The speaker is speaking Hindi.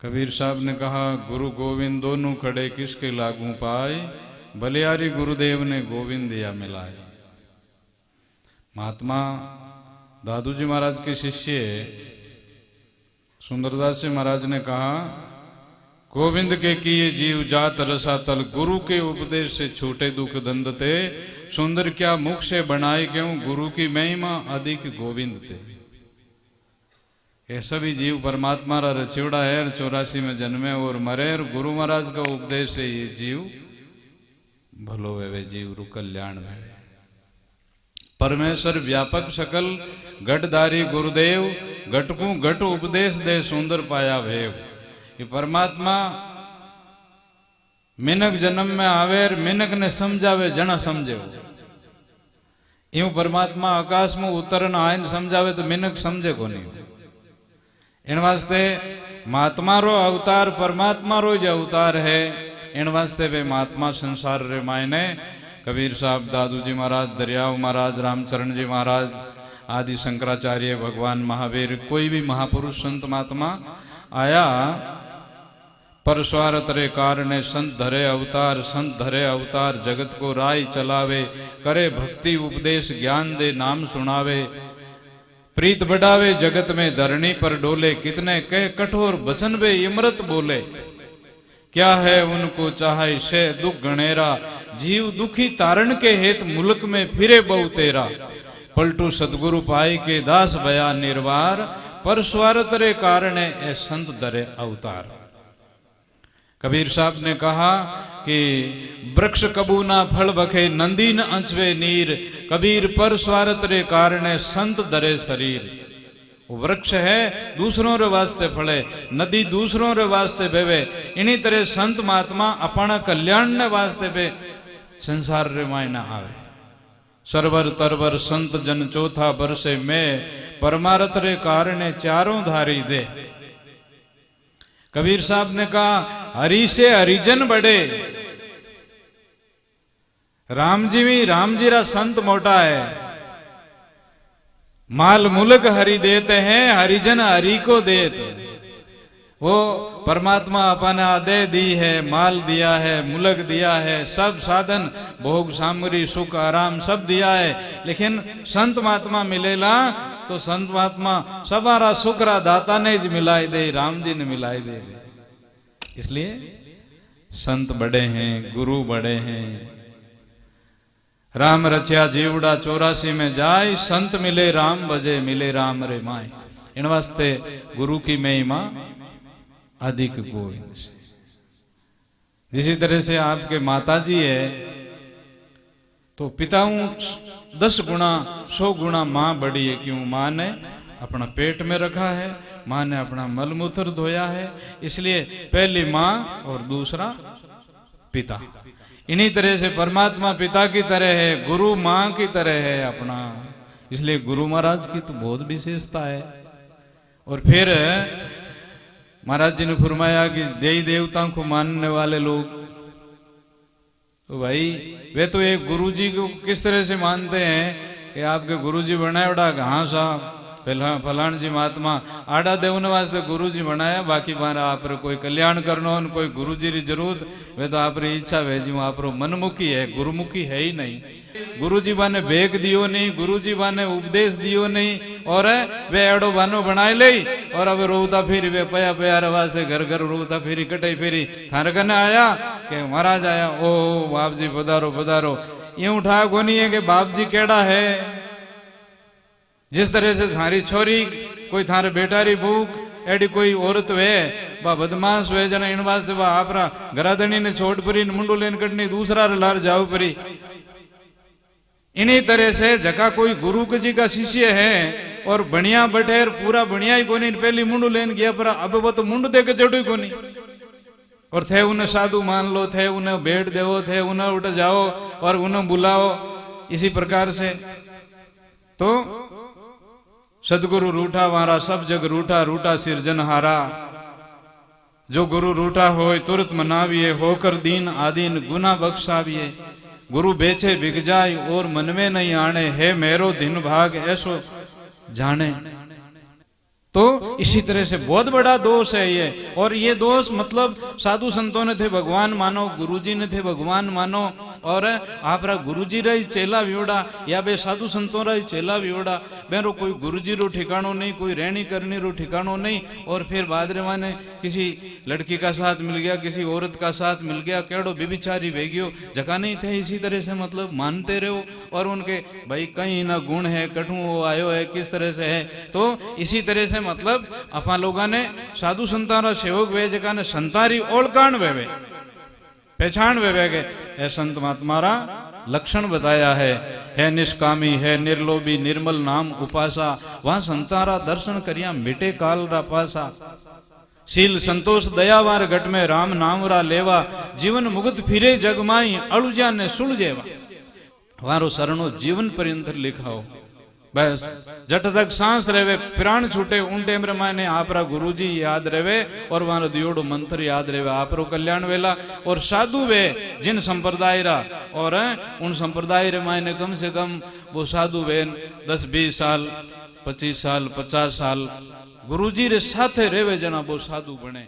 कबीर साहब ने कहा, गुरु गोविंद दोनों खड़े किसके लागू पाए, बलियारी गुरुदेव ने गोविंद दिया मिलाए। महात्मा दादू जी महाराज के शिष्य सुंदरदास जी महाराज ने कहा, गोविंद के किए जीव जात रसातल, गुरु के उपदेश से छूटे दुख दंदते, सुंदर क्या मुख से बनाए क्यों, गुरु की महिमा अधिक गोविंद ते। ये सभी जीव परमात्मा रा रचिवड़ा है, 84 में जन्मे और मरे, और गुरु महाराज का उपदेश से ये जीव भलो वे जीव रु कल्याण है। परमेश्वर व्यापक सकल घटधारी गुरुदेव, घटकू घट उपदेश दे सुंदर पाया भेव। ये परमात्मा मिनक जन्म में आवे, मिनक ने समझावे जना समझे। यूं परमात्मा आकाश में उतरन आयन समझावे तो मिनक समझे को नहीं। इन वास्ते महात्मा रो अवतार परमात्मा रो जो अवतार है, इन वास्ते वे महात्मा संसार रे मायने कबीर साहब, दादू जी महाराज, दरियाव महाराज, रामचरण जी महाराज आदि, शंकराचार्य, भगवान महावीर, कोई भी महापुरुष संत महात्मा आया पर स्वार्थ रे कारणे संत धरे अवतार, संत धरे अवतार जगत को राय चलावे, करे भक्ति उपदेश ज्ञान दे नाम सुनावे, प्रीत बढ़ावे जगत में धरणी पर डोले, कितने कह कठोर बसन वे इमरत बोले, क्या है उनको चाहे से दुख गणेरा, जीव दुखी तारण के हेत मुल्क में फिरे बहु तेरा, पलटू सदगुरु पाई के दास भया निर्वार, पर स्वार्थ रे कारणे ए संत धरे अवतार। कबीर साहब ने कहा कि वृक्ष कबू ना फल बखे, नंदी न अंचवे नीर, कबीर पर स्वार्थ रे कारणे संत धरे शरीर। वृक्ष है दूसरों रे वास्ते फले, नदी दूसरों रे वास्ते बेवे, इन्हीं तरह संत महात्मा अपना कल्याण ने वास्ते बे संसार रे मायना आवे। सरवर तरवर संत जन चौथा बरसे में, परमारथ रे कारणे चारों धारी दे। कबीर साहब ने कहा, हरि से हरिजन बड़े, राम जी रा संत मोटा है, माल मुल्क हरि देते हैं, हरिजन हरि को देते। वो परमात्मा अपन आदे दी है, माल दिया है, मुल्क दिया है, सब साधन भोग सामग्री सुख आराम सब दिया है, लेकिन संत महात्मा मिलेला तो संत महात्मा सबारा सुख रा दाता ने ज मिलाई दे, राम जी ने मिलाई दे। इसलिए संत बड़े हैं, गुरु बड़े हैं। राम रचिया जीवड़ा 84 में जाय, संत मिले राम बजे, मिले राम रे माय। इन वास्ते गुरु की महिमा अधिक गोविंद से। जिसी तरह से आपके माता जी है तो पिताओं 10 गुना 100 गुना मां बड़ी है। क्यों? मां ने अपना पेट में रखा है, मां ने अपना मलमूत्र धोया है, इसलिए पहली मां और दूसरा पिता। इन्हीं तरह से परमात्मा पिता की तरह है, गुरु मां की तरह है अपना, इसलिए गुरु महाराज की तो बहुत विशेषता है। और फिर महाराज जी ने फरमाया कि देवी देवताओं को मानने वाले लोग, तो भाई वे तो एक गुरु जी को किस तरह से मानते हैं कि आपके गुरु जी बनाए उड़ा, हाँ साहब फलान जी महात्मा आड़ा देवने वास्ते गुरु जी बनाया, बाकी बारा आप कोई कल्याण करनो, कोई गुरु जी की जरूरत, वे तो आप इच्छा भेजी आप मनमुखी है, गुरुमुखी है ही नहीं। गुरु जी बाने बेग दियो नहीं, गुरु जी बाने उपदेश दियो नहीं, और वे एड़ो बानो बनाए ले, और अब रोता फिर वे पया प्यार वास्ते घर घर रोता फिरी कटाई फिरी थारे कने आया कि महाराज आया, ओ बाप जी पधारो पधारो। यूं उठा को नहीं है कि बाप जी केड़ा है। जिस तरह से थारी छोरी कोई थारे बेटारी भूख एडी कोई औरत वे बा बदमाश वे जना, इन वास्ते बा आपरा घराधनी ने छोड़ परी मुंडो लेन कटनी दूसरा लार जाओ परी। इन्हीं तरह से जका कोई गुरु जी का शिष्य है और बढ़िया बैठे पूरा बढ़िया ही कोनी, पहली मुंडो लेन गया पर अब वो तो मुंड दे के चढ़ी कोनी, और थे उन्हें साधु मान लो, थे उन्हें भेंट देवो, थे उन्हें उठ जाओ और उन्हें बुलाओ। इसी प्रकार से तो सदगुरु रूठा वारा सब जग रूठा, रूठा सिरजनहारा। जो गुरु रूठा होए तुरत मनाविए, होकर दीन आदीन गुना बख्शाविए। गुरु बेचे बिक जाय और मन में नहीं आने, है मेरो दिन भाग ऐसो जाने। तो इसी तरह से बहुत बड़ा दोष है ये। और ये दोष मतलब साधु संतों ने थे भगवान मानो, गुरुजी ने थे भगवान मानो, और आप गुरुजी रही चेला विवड़ा या बे साधु संतों रही चेला विवड़ा, बेरो कोई गुरुजी रो ठिकानो नहीं, कोई रहनी करनी रो ठिकानो नहीं। और फिर बाद रे माने किसी लड़की का साथ मिल गया, किसी औरत का साथ मिल गया, केड़ो बिबिचारी भेगियो जका नहीं थे। इसी तरह से मतलब मानते रहो और उनके भाई कहीं ना गुण है, कठू वो आयो है, किस तरह से है। तो इसी तरह से मतलब अपा लोगों ने साधु संतारा सेवक वे जगह ने संतारी ओळखाण वेवे, पहचान वेवे के है संत महात्मारा लक्षण बताया है निष्कामी, है निर्लोभी, निर्मल नाम उपासा, वहां संतारा दर्शन करिया मिटे काल रा पासा। शील संतोष दयावार घट में राम नाम रा लेवा, जीवन मुक्त फिरे जगमाई, अड़ुजा ने सुलझेवा। वारो शरणो जीवन पर्यंत लिखाओ, बस जट तक सांस रहे, प्राण छूटे उन टेम रे माने आपरा गुरुजी याद रहे और वहां दियोड़ो मंत्र याद रहे, आपरो कल्याण वेला। और साधु वे जिन संप्रदाय रा, और उन संप्रदाय रे माने कम से कम वो साधु वे 10-20 साल 25 साल 50 साल गुरुजी रे साथे रेवे जना वो साधु बने।